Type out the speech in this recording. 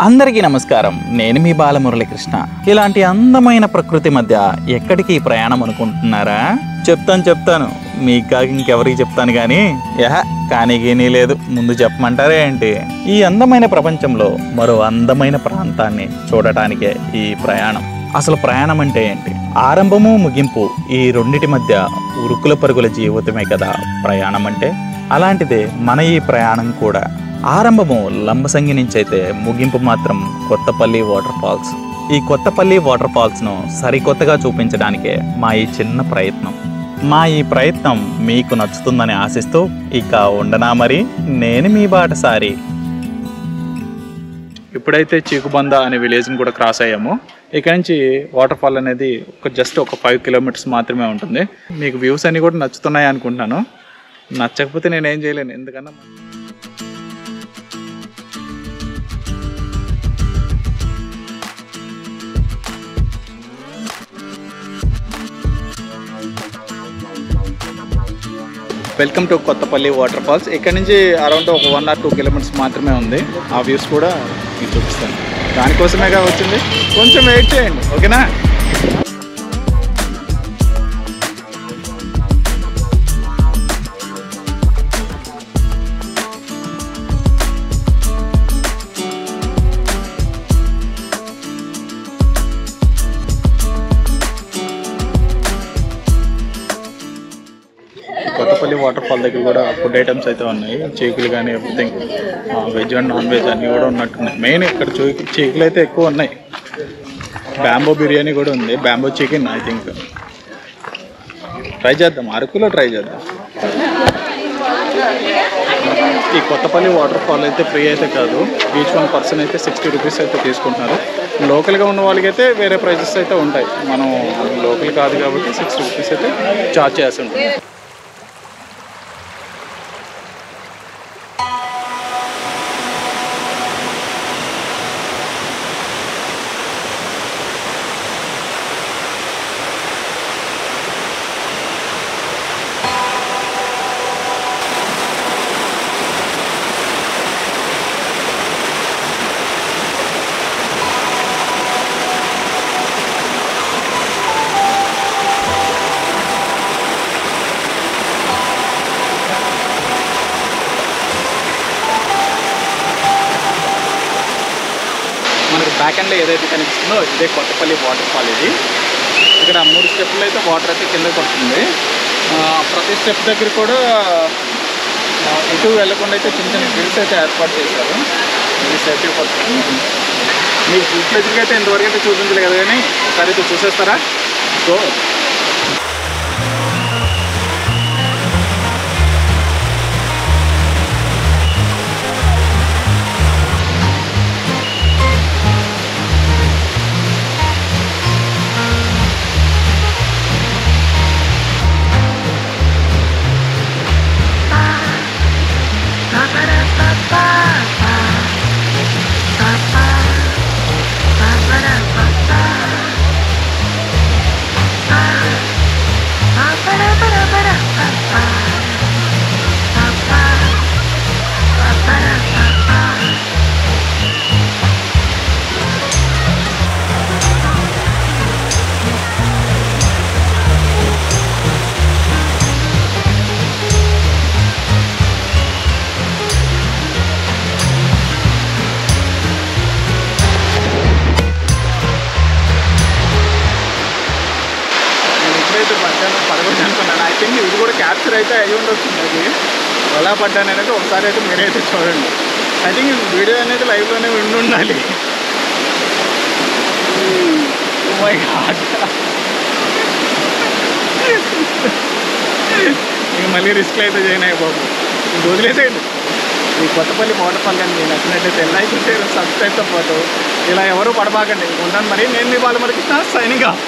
అందరికీ నమస్కారం. నేను మీ బాలమురళీకృష్ణ. ఇలాంటి అందమైన ప్రకృతి మధ్య ఎక్కడికి ప్రయాణం అనుకుంటున్నారా? చెప్తాను మీకు కాక ఇంకెవరికి చెప్తాను కానీ కానీ గీనీ లేదు. ముందు చెప్పమంటారా ఏంటి? ఈ అందమైన ప్రపంచంలో మరో అందమైన ప్రాంతాన్ని చూడటానికే ఈ ప్రయాణం. అసలు ప్రయాణం అంటే ఏంటి? ఆరంభము ముగింపు ఈ రెండిటి మధ్య ఉరుకుల పరుగుల జీవితమే కదా ప్రయాణం అంటే. అలాంటిదే మన ఈ ప్రయాణం కూడా. ఆరంభము లంబసంగి నుంచి అయితే ముగింపు మాత్రం కొత్తపల్లి వాటర్ ఫాల్స్. ఈ కొత్తపల్లి వాటర్ ఫాల్స్ను సరికొత్తగా చూపించడానికే మా ఈ చిన్న ప్రయత్నం. మా ఈ ప్రయత్నం మీకు నచ్చుతుందని ఆశిస్తూ ఇక ఉండనా మరి, నేను మీ బాటసారి. ఇప్పుడైతే చీకుబంద అనే విలేజ్ని కూడా క్రాస్ అయ్యాము. ఇక్కడ నుంచి వాటర్ ఫాల్ అనేది జస్ట్ ఒక 5 కిలోమీటర్స్ మాత్రమే ఉంటుంది. మీకు వ్యూస్ అన్ని కూడా నచ్చుతున్నాయి అనుకుంటున్నాను. నచ్చకపోతే నేనేం చేయలేను, ఎందుకన్నా welcome to Kothapalli waterfalls. ఇక్కడ నుంచి అరౌండ్ ఒక 1 or 2 కిలోమీటర్స్ మాత్రమే ఉంది. ఆ వ్యూస్ కూడా మీకు చూపిస్తాను. దానికోసమేగా వచ్చింది, కొంచెం వెయిట్ చేయండి, ఓకేనా? కొత్తపల్లి వాటర్ ఫాల్ దగ్గర కూడా ఫుడ్ ఐటమ్స్ అయితే ఉన్నాయి. చీకులు కానీ everything veg and non veg అన్నీ కూడా ఉన్నట్టున్నాయి. మెయిన్ ఇక్కడ చీకులు అయితే ఎక్కువ ఉన్నాయి. బ్యాంబో బిర్యానీ కూడా ఉంది, bamboo chicken. I think try చేద్దాం, అరకులో ట్రై చేద్దాం. ఈ కొత్తపల్లి వాటర్ ఫాల్ అయితే ఫ్రీ అయితే కాదు. ఈచ్ 1 పర్సన్ అయితే 60 రూపీస్ అయితే తీసుకుంటున్నారు. లోకల్గా ఉన్న వాళ్ళకి అయితే వేరే ప్రైజెస్ అయితే ఉంటాయి. మనం లోకల్ కాదు కాబట్టి 60 రూపీస్ అయితే ఛార్జ్ చేసి ఉంటుంది. మనకు బ్యాక్ ఎండ్లో ఏదైతే కనిపిస్తుందో ఇదే కొత్తపల్లి వాటర్ ఫాల్. ఇది ఇక్కడ 3 స్టెప్లు అయితే వాటర్ అయితే కిందకి వస్తుంది. ప్రతి స్టెప్ దగ్గర కూడా ఇటు వెళ్ళకుండా అయితే చిన్న చిన్న గ్రిల్స్ అయితే ఏర్పాటు చేశారు. ఇది సేఫ్టీ పర్పస్. మీకు చూసినట్టుగా అయితే ఇంతవరకు అయితే చూపించలేదు కదా, కానీ ఒకసారి అయితే చూసేస్తారా? సో పడగొచ్చు అనుకున్నాను. ఐ థింక్ ఇది కూడా క్యాప్చర్ అయితే అయ్యి ఉండొస్తుంది. అది ఎలా పడ్డాను అనేది ఒకసారి అయితే మీరైతే చూడండి. ఐ థింక్ వీడియో అనేది లైవ్లోనే ఉండాలి. ఓ మై గాడ్, ఇంక మళ్ళీ రిస్క్ అయితే చేయనాయి బాబు. ఇంక వదిలేసేయండి. ఈ కొత్తపల్లి వాటర్ ఫాల్ కానీ నేను నచ్చినట్టయితే లైక్ షేర్ సబ్స్క్రైబ్తో పాటు ఇలా ఎవరు పడబాకండి. ఉంటాను మరి. నేను మీ బాలమురళీకృష్ణ, సైనింగ్ ఆఫ్.